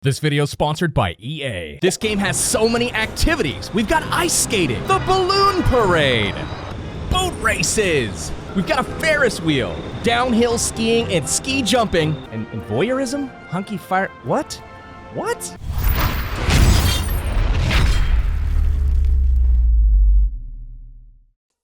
This video is sponsored by EA. This game has so many activities. We've got ice skating, the balloon parade, boat races. We've got a Ferris wheel, downhill skiing and ski jumping, and voyeurism? Hunky fire, what? What?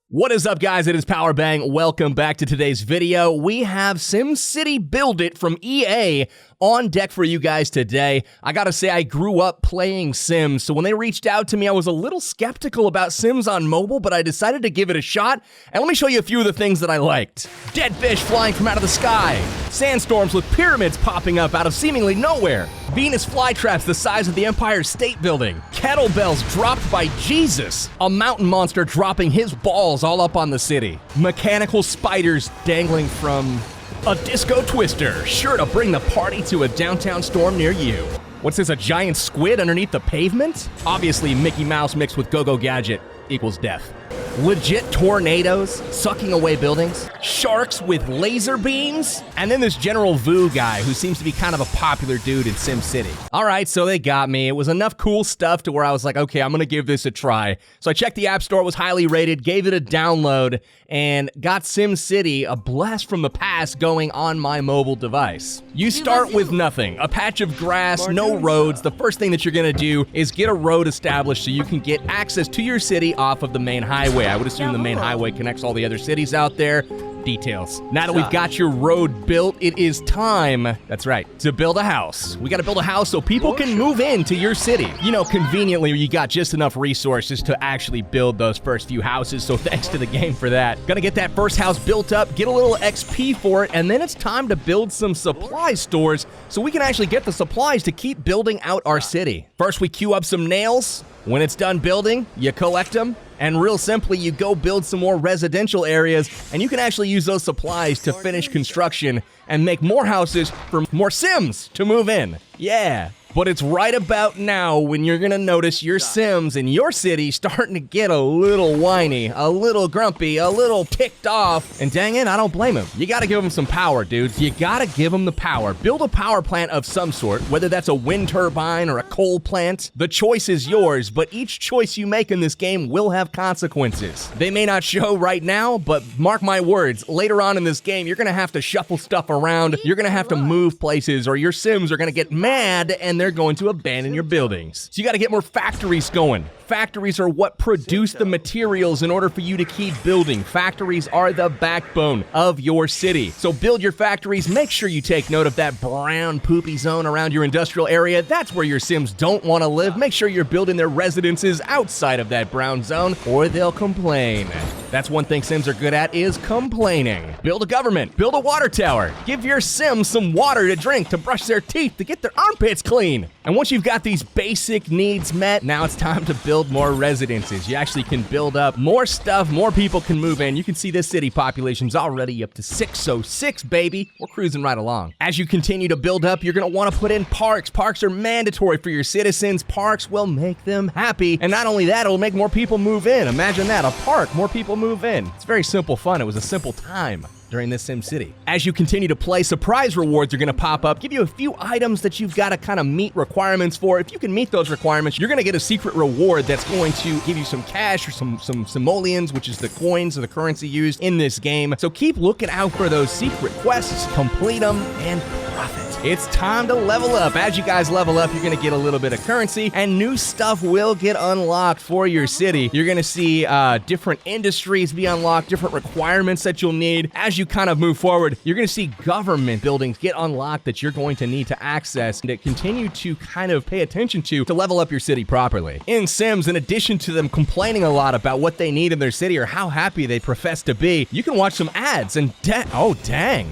What is up, guys? It is Powerbang. Welcome back to today's video. We have SimCity BuildIt from EA on deck for you guys today. I gotta say, I grew up playing Sims, so when they reached out to me, I was a little skeptical about Sims on mobile, but I decided to give it a shot, and let me show you a few of the things that I liked. Dead fish flying from out of the sky, sandstorms with pyramids popping up out of seemingly nowhere, Venus flytraps the size of the Empire State Building, kettlebells dropped by Jesus, a mountain monster dropping his balls all up on the city, mechanical spiders dangling from a disco twister, sure to bring the party to a downtown storm near you. What's this, a giant squid underneath the pavement? Obviously, Mickey Mouse mixed with Go-Go Gadget equals death. Legit tornadoes sucking away buildings, sharks with laser beams, and then this General Vu guy who seems to be kind of a popular dude in SimCity. All right, so they got me. It was enough cool stuff to where I was like, okay, I'm gonna give this a try. So I checked the App Store, it was highly rated, gave it a download, and got SimCity, a blast from the past, going on my mobile device. You start with nothing, a patch of grass, no roads. The first thing that you're gonna do is get a road established so you can get access to your city off of the main highway. I would assume the main highway connects all the other cities out there. Details. Now that we've got your road built, it is time, that's right, to build a house. We gotta build a house so people can move into your city. You know, conveniently, you got just enough resources to actually build those first few houses, so thanks to the game for that. Gonna get that first house built up, get a little XP for it, and then it's time to build some supply stores so we can actually get the supplies to keep building out our city. First, we queue up some nails. When it's done building, you collect them, and real simply, you go build some more residential areas, and you can actually use those supplies to finish construction and make more houses for more Sims to move in. Yeah. But it's right about now when you're gonna notice your Sims in your city starting to get a little whiny, a little grumpy, a little ticked off. And dang it, I don't blame him. You gotta give them some power, dudes. You gotta give them the power. Build a power plant of some sort, whether that's a wind turbine or a coal plant. The choice is yours, but each choice you make in this game will have consequences. They may not show right now, but mark my words, later on in this game, you're gonna have to shuffle stuff around. You're gonna have to move places, or your Sims are gonna get mad and they're going to abandon your buildings. So you gotta get more factories going. Factories are what produce the materials in order for you to keep building. Factories are the backbone of your city. So build your factories. Make sure you take note of that brown poopy zone around your industrial area. That's where your Sims don't want to live. Make sure you're building their residences outside of that brown zone or they'll complain. That's one thing Sims are good at, is complaining. Build a government. Build a water tower. Give your Sims some water to drink, to brush their teeth, to get their armpits clean. And once you've got these basic needs met, now it's time to build more residences. You actually can build up more stuff, more people can move in. You can see this city population's already up to 606, baby. We're cruising right along. As you continue to build up, you're gonna wanna put in parks. Parks are mandatory for your citizens. Parks will make them happy. And not only that, it'll make more people move in. Imagine that, a park, more people move in. It's very simple fun. It was a simple time during this SimCity. As you continue to play, surprise rewards are gonna pop up, give you a few items that you've gotta kind of meet requirements for. If you can meet those requirements, you're gonna get a secret reward that's going to give you some cash or some simoleons, which is the coins or the currency used in this game. So keep looking out for those secret quests, complete them, and profit. It's time to level up. As you guys level up, you're gonna get a little bit of currency, and new stuff will get unlocked for your city. You're gonna see different industries be unlocked, different requirements that you'll need. As you kind of move forward, you're gonna see government buildings get unlocked that you're going to need to access and to continue to kind of pay attention to level up your city properly. In Sims, in addition to them complaining a lot about what they need in their city or how happy they profess to be, you can watch some ads and oh, dang.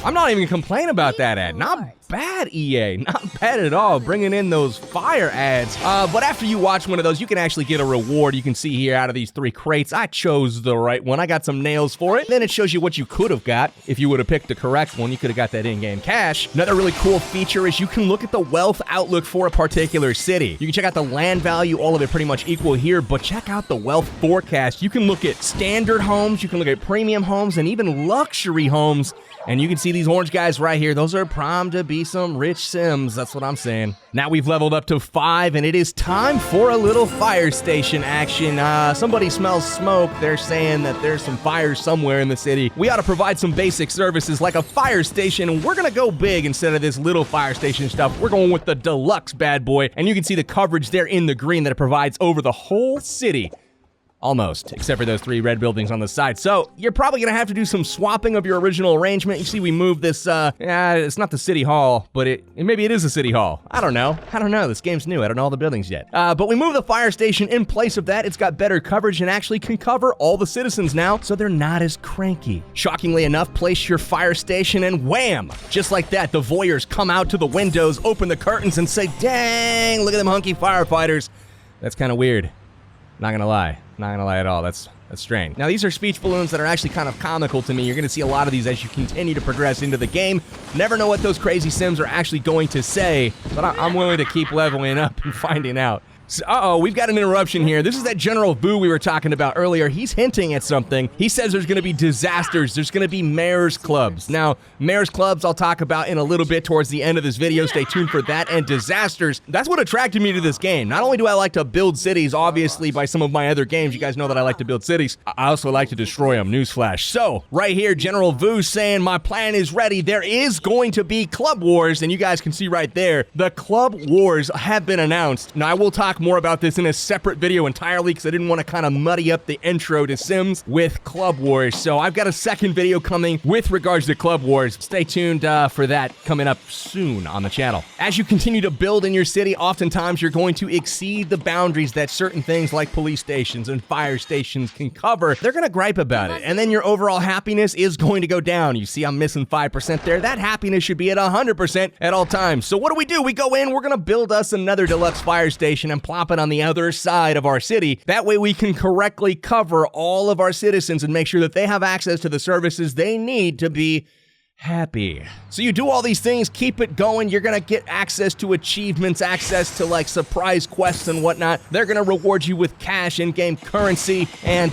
I'm not even gonna complain about that ad. Not bad, EA. Not bad at all, bringing in those fire ads. But after you watch one of those, you can actually get a reward. You can see here out of these 3 crates, I chose the right one. I got some nails for it. Then it shows you what you could have got. If you would have picked the correct one, you could have got that in-game cash. Another really cool feature is you can look at the wealth outlook for a particular city. You can check out the land value, all of it pretty much equal here, but check out the wealth forecast. You can look at standard homes, you can look at premium homes, and even luxury homes. And you can see these orange guys right here. Those are primed to be some rich Sims. That's what I'm saying. Now we've leveled up to 5, and it is time for a little fire station action. Somebody smells smoke. They're saying that there's some fires somewhere in the city. We ought to provide some basic services like a fire station. We're gonna go big instead of this little fire station stuff. We're going with the deluxe bad boy, and you can see the coverage there in the green that it provides over the whole city. Almost, except for those 3 red buildings on the side. So you're probably gonna have to do some swapping of your original arrangement. You see we moved this, it's not the city hall, but maybe it is a city hall. I don't know. This game's new. I don't know all the buildings yet. But we moved the fire station in place of that. It's got better coverage and actually can cover all the citizens now, so they're not as cranky. Shockingly enough, place your fire station and wham! Just like that, the voyeurs come out to the windows, open the curtains, and say, dang, look at them hunky firefighters. That's kind of weird. Not gonna lie at all. That's strange. Now, these are speech balloons that are actually kind of comical to me. You're gonna see a lot of these as you continue to progress into the game. Never know what those crazy Sims are actually going to say, but I'm willing to keep leveling up and finding out. So, we've got an interruption here. This is that General Vu we were talking about earlier. He's hinting at something. He says there's going to be disasters. There's going to be mayor's clubs. Now, mayor's clubs I'll talk about in a little bit towards the end of this video. Stay tuned for that. And disasters, that's what attracted me to this game. Not only do I like to build cities, obviously, by some of my other games. You guys know that I like to build cities. I also like to destroy them. Newsflash. So, right here, General Vu saying my plan is ready. There is going to be club wars. And you guys can see right there, the club wars have been announced. Now, I will talk more about this in a separate video entirely because I didn't want to kind of muddy up the intro to Sims with Club Wars. So I've got a second video coming with regards to Club Wars. Stay tuned for that coming up soon on the channel. As you continue to build in your city, oftentimes you're going to exceed the boundaries that certain things like police stations and fire stations can cover. They're going to gripe about it, and then your overall happiness is going to go down. You see I'm missing 5% there. That happiness should be at 100% at all times. So what do? We go in, we're going to build us another deluxe fire station and plop it on the other side of our city. That way we can correctly cover all of our citizens and make sure that they have access to the services they need to be happy. So you do all these things, keep it going. You're gonna get access to achievements, access to like surprise quests and whatnot. They're gonna reward you with cash, in-game currency, and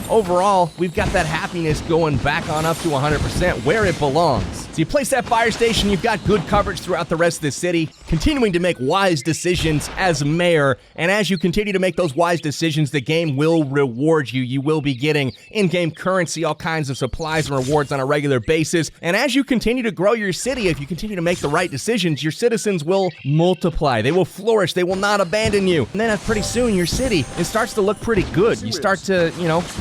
overall, we've got that happiness going back on up to 100% where it belongs. So you place that fire station, you've got good coverage throughout the rest of the city, continuing to make wise decisions as mayor, and as you continue to make those wise decisions, the game will reward you. You will be getting in-game currency, all kinds of supplies and rewards on a regular basis. And as you continue to grow your city, if you continue to make the right decisions, your citizens will multiply. They will flourish. They will not abandon you. And then pretty soon, your city, it starts to look pretty good. You start to,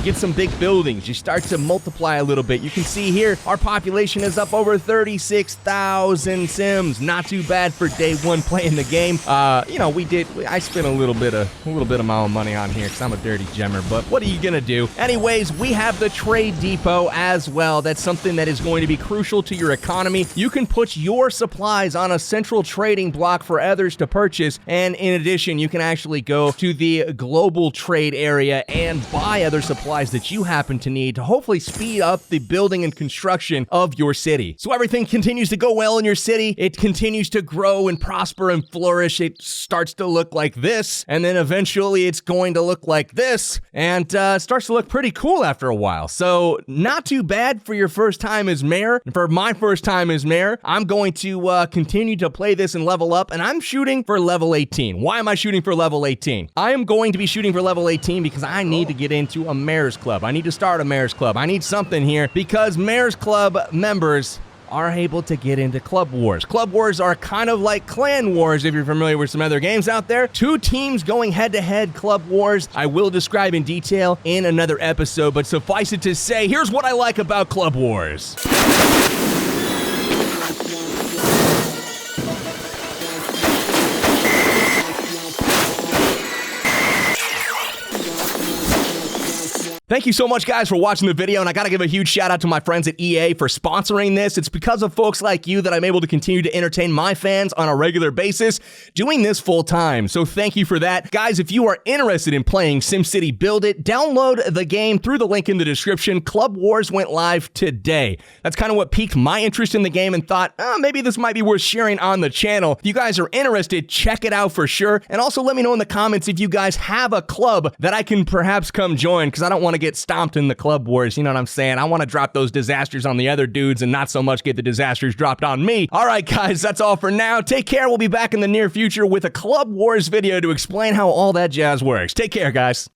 get some big buildings. You start to multiply a little bit. You can see here, our population is up over 36,000 Sims. Not too bad for day one playing the game. I spent a little bit of my own money on here because I'm a dirty gemmer, but what are you gonna do? Anyways, we have the trade depot as well. That's something that is going to be crucial to your economy. You can put your supplies on a central trading block for others to purchase, and in addition, you can actually go to the global trade area and buy other supplies that you happen to need to hopefully speed up the building and construction of your city. So everything continues to go well in your city. It continues to grow and prosper and flourish. It starts to look like this, and then eventually it's going to look like this, and starts to look pretty cool after a while. So not too bad for your first time as mayor. And for my first time as mayor, I'm going to continue to play this and level up, and I'm shooting for level 18. Why am I shooting for level 18? I am going to be shooting for level 18 because I need to get into a mayor's club. I need to start a mayor's club. I need something here because mayor's club members are able to get into club wars. Club wars are kind of like clan wars if you're familiar with some other games out there. 2 teams going head-to-head club wars. I will describe in detail in another episode, but suffice it to say, here's what I like about club wars. Thank you so much, guys, for watching the video, and I gotta give a huge shout out to my friends at EA for sponsoring this. It's because of folks like you that I'm able to continue to entertain my fans on a regular basis, doing this full time, so thank you for that. Guys, if you are interested in playing SimCity BuildIt, download the game through the link in the description. Club Wars went live today. That's kind of what piqued my interest in the game and thought, maybe this might be worth sharing on the channel. If you guys are interested, check it out for sure, and also let me know in the comments if you guys have a club that I can perhaps come join, because I don't want to get stomped in the club wars, you know what I'm saying? I want to drop those disasters on the other dudes and not so much get the disasters dropped on me. All right, guys, that's all for now. Take care. We'll be back in the near future with a Club Wars video to explain how all that jazz works. Take care, guys.